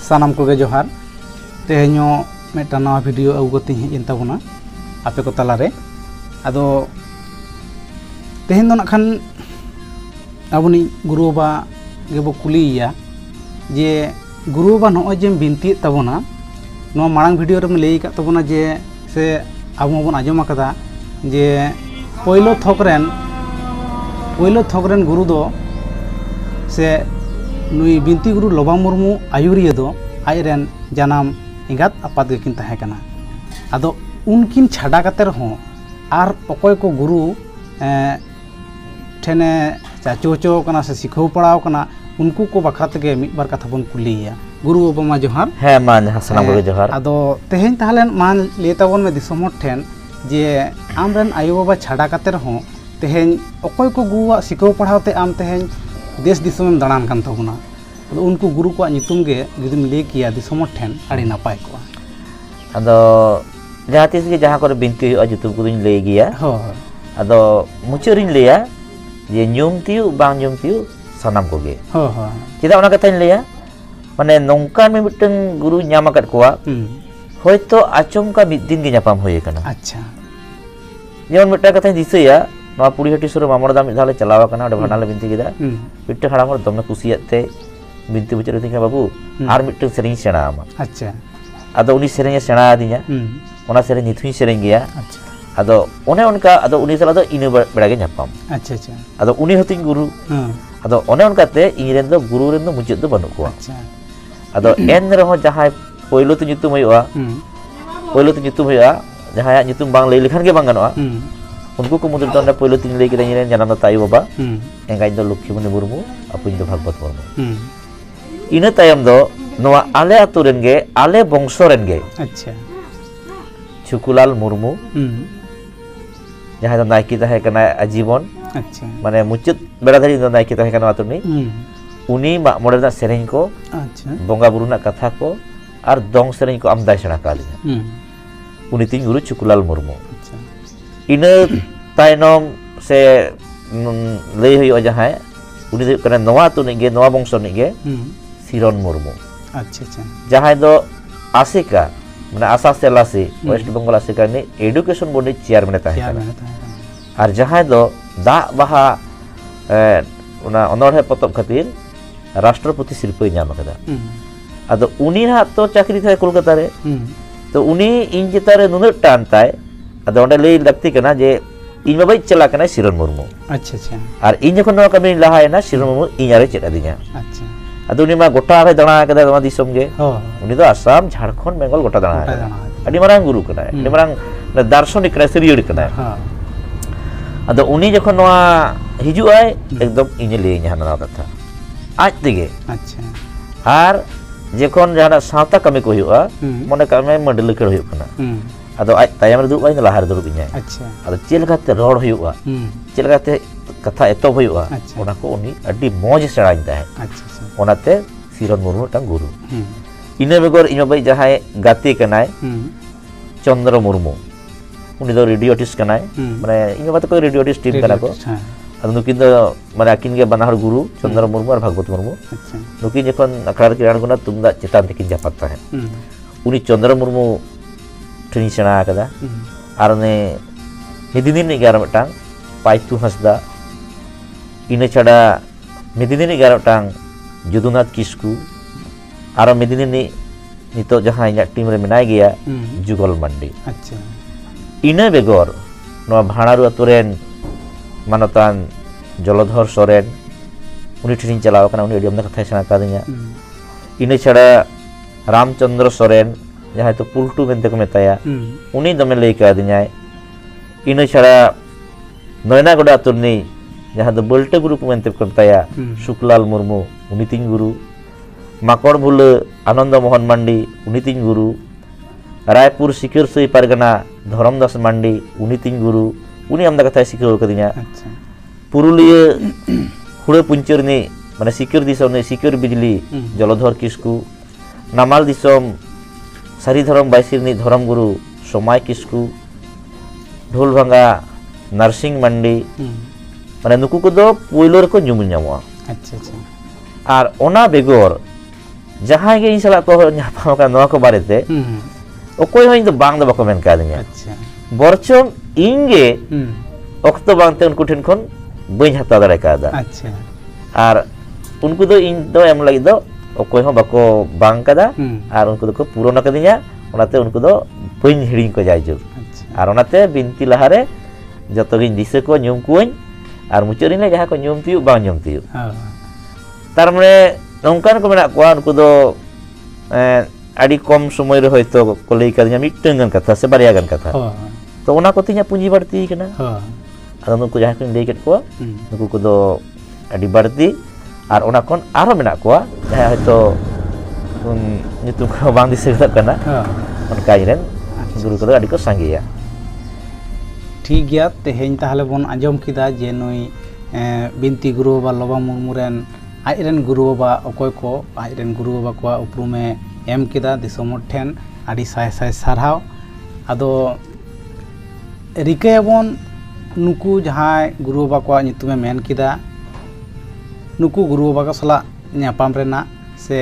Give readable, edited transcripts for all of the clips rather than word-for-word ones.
सानाम कोगे जोहार तेहेñो मेटा नवा वीडियो आगु कते हेजन ताबोना आपे को तालारे आदो तेहेन दो नाखान आबुनी गुरु बाबा गेबो कुलिया जे गुरु बाबा नय जे बिनती ताबोना नवा मांग वीडियो रे लई का ताबोना जे से आबो बन आजम आकदा जे पहिलो थोकरेन गुरु दो से नुई बिनती गुरु लोबा मुर्मू आयुरिया दो आयरेन जानाम एंगात आपात गेकिन ताहे कना आदो उनकिन छाड़ा काते रहो आर अकय को गुरु ठेने चाचो कना से सिखो पड़ाव कना उनको को बखरा तके मिद बार कथा बन कुलिया गुरु बाबा मा जोहार हे मान हसना बगे जोहार आदो तेहेन ताहलेन मान लेता बन में दिसमोट ठेन जे आमरेन आयो बाबा छाड़ा काते रहो तेहेन अकय को गुरुआ सिखो पढ़ावते आम तेहेन देश दिसम दाड़ान कान ताबोना आदो उनको गुरु को नितुम गे जुदिम ले किया दिसमोट ठेन आड़ी नापाय को आदो जहाँ तीस के जहाँ करे बिनती जुतुम को दिन ले गया हो आदो मुचरिन लिया ये ᱧᱩᱢ तियु बांग ᱧᱩᱢ तियु सानाम को गे हो हो चेदा ओना कथा लिया माने नोंकान में मिटन गुरु ᱧᱟᱢ आकत कोआ होयतो आचमका मिद दिन गे ᱧᱟᱯᱟᱢ होय कना अच्छा जेमन मिटा कथा दिसया नवा पुरीहाटी सुर मामरदा मिद धाले चलावा कना ओडे भाना ले बिनती केदा मिट्टे हाड़ा मोर दमे कुसियाते बिनती बुचर थिका बाबू आर मिट्टे सेरेंग सेणा आमा अच्छा आदो उनी सेरेंग सेणा आदिया ओना सेरेंग निथुई सेरेंग गया अच्छा आदो ओने उनका आदो उनी साला दो इने बेड़ा गे ᱧᱟᱯᱟᱢ अच्छा अच्छा आदो उनी हतिन गुरु आदो ओने उनकाते इरेन दो गुरु रेन दो मुचद दो बनु कोआ अच्छा आदो एन रहो जहाय पहिलो तो nyutum होयआ पहिलो तो nyutum होयआ जहाय nyutum बांग लई लेखान गे बांग गनोआ उनको को मुद्र दंडा पहिलो तीन लई के इरेन जानाम दो ताई बाबा एंगाई दो लक्ष्मीमणि मुर्मू अपुñ दो भागवत मुर्मू इने तायम दो नोआ आले आतु रेन गे आले बंशो रेन गे अच्छा छुकुलाल मुर्मू जहां नायकी ताहे कना आजीवन अच्छा माने मुचद बेड़ा धारी दो नायकी ताहे कना आतुनी उनी मोड़े ना सेरेंग को अच्छा बोंगा बुरु ना कथा को और दोंग सेरेंग को आमदाय सेना कालिया उनी तीन गुरु छुकुलाल मुर्मू अच्छा इने तायनम से लई होय जहां उनी दो कना नवा तुनी गे नवा बंशो निगे सिरन मुर्मू अच्छा अच्छा जहां दो आसिका माने आशा सेलासी वेस्ट बंगाल आसिका ने एडुकेशन बोर्ड चेयरमैन ताहे और जहां दो दा बाहा ओना अनोढ़े पतब खातिर राष्ट्रपति शिल्पी नाम कदा आदो उनी हा तो चाकरी थाय कोलकाता रे तो उनी इन जेतारे नुन टान ताय आदो ओंडे लई लगती कना जे इन बाबाई चला कना सिरन मुर्मू अच्छा अच्छा और इन जखन नो कमी लाहायना सिरन मुर्मू इनारे चेक अदिया अच्छा आदो उनी मा गोटा रे दाणा कदा नवा दिसम गे हो उनी दो आसाम झारखंड बेंगल गोटा दाणा अडी मारांग गुरु कना अडी मारांग दार्शनिक कना सिरियड कना हां आदो उनी जखन नवा हिजु आय एकदम इने ले जहाना कथा आज तेगे अच्छा आर जेखन जहाना सावता कमी को हुआ मने कमे मंडल खेल हुआ कना आदो आज तायम रे दुबाई लाहार दुरुब इᱧाय अच्छा आदो चेलगाते रोड हुआ चेलगाते कथा एतो हुआ ओना को उनी अड्डी मौज सेराइन ताहे अच्छा अच्छा ओनाते सिरन मुर्मू टांग गुरु इने बेगर इनो बाई जहाय गाती कनाय चंद्र मुर्मू उनी दो रेडियोटिस्ट कनाय माने इनो बात को रेडियोटिस्ट टीम कना को आदो नुकिन दो माने आकिन गे बनाहर गुरु चंद्र मुर्मू और भागवत मुर्मू अच्छा नुकिन जखन अखाड़ा रे किराण गुना तुमदा चेतान तकिन जापात ताहे उनी चंद्र मुर्मू ठिनी सेना कदा आर ने मिदिदिन गार मटांग पाइतु हसदा इने छाड़ा मिदिदिन गार मटांग जुदुनाथ किस्कू आरो मिदिदिन नितो जहां इना टीम रे मेनाय गया जुगल मंडी अच्छा इने बेगर नो भाणारु अतुरेन मानतान जलधर सोरेन उनी ठिन चलाव कना उनी एडियम कथा सेना कादिया इने छाड़ा रामचंद्र सोरेन जहां तो पुलटू मेनते को मेताया उनी दमे लई कादिया इने छाड़ा नयनागोड़ा अतुरनी जहां दो बल्टे गुरु को मेनते को मेताया शुक्लाल मुर्मू उनी तीन गुरु माकड़ भूल आनंद मोहन मांडी उनी तीन गुरु रायपुर सिक्योर सई पारगना धरमदास मांडी उनी तीन गुरु उनी आमदा कथा सिक्योर कदिया अच्छा पुरुलिया हुड़े पुंचरनी माने सिक्योर दिसम ने सिक्योर बिजली जलधर किस्कू नामाल दिसम सारी धरम बाइसिरनी धरम गुरु समाय किस्कू ढोलभांगा नरसिंह मांडी माने नुकु को दो पोइलो रे को ᱧᱩᱢ ᱧᱟᱢᱚᱜᱼᱟ अच्छा अच्छा और ओना बेगर jahan ge insala ko nyapa kan noa ko barete okoi ho indo bang do bako men kadinya अच्छा borchong inge okto bang te unku then khon bain hata dare kada अच्छा ar unku do in do em lagi do okoi ho bako bang kada ar unku do ko purona kadinya onate unku do bain hiring ko jaju अच्छा ar onate binti lahare joto gin dise ko nyum kuin ar mucurin le jaha ko nyum tiu bang nyum tiu हाँ tar mane nongkan ko menak kuan unku do adi kom somoy re hoyto ko lei kadinya miteng gan katha se bariya gan katha हाँ to ona ko tinya punji barti kana हाँ ado nuku jaha ko lei ket ko nuku ko do adi barti ar ona kon aro menak ko jaha hoyto nyutung ko bang disebut kana हाँ onka iren guru ko do adi ko sanggeya ठीक गया तेहेन ताहले बन आंजम किदा जे नई बिनती गुरु बाबा लोबा Murmu rain आजरेन गुरु बाबा अकय को आजरेन गुरु बाबा को उपरुमे एम किदा दिसोम हर ठेन आदि साय साय सारहाव आदो रिकायाबन नुकु जहाय गुरु बाबा को नितुमे मेन किदा नुकु गुरु बाबा को सला न्यापाम रेना से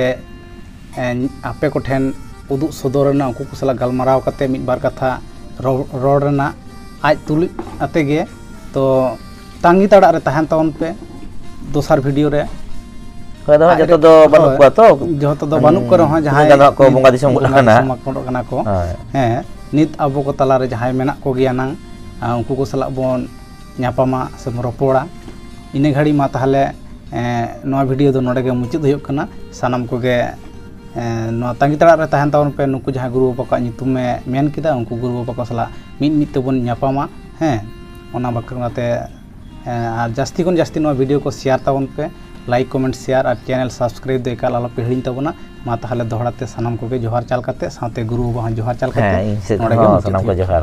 आपे को ठेन उदुग सदर रेना उनको को सला गलमाराव कते मिद बार कथा रोड रेना आज तुलि आते गे तो तांगी ताड़ा रे तहन तवन पे दोसर वीडियो रे होय दो जतो दो बानु को तो जतो दो बानु को रहो जहाय जनो को बंगा दिसम kana कना को हैं नित अबो को तला रे जहाय मेना को गिया नंग उनको को सला बोन न्यापामा से रोपोड़ा इने घड़ी मा ताहले नोआ वीडियो दो नोडे गे मुचित होय कना सानम को गे नोआ तांगी ताड़ा रे तहन तवन पे नुकु जहाय गुरु बाबा को नितुम में मेन किदा उनको गुरु बाबा को सला मिद मिद तबन न्यापामा हैं ओना बकरनाते जास्ती कोन जास्ती नोआ वीडियो को शेयर तावन पे लाइक कमेंट शेयर और चैनल सब्सक्राइब दो एकाल आलो पे हिड़िन तबना मा ताहले दोहराते सानाम को गे जोहार चाल करते साथे गुरु बाबा जोहार चाल करते हाँ, सानाम को जोहार।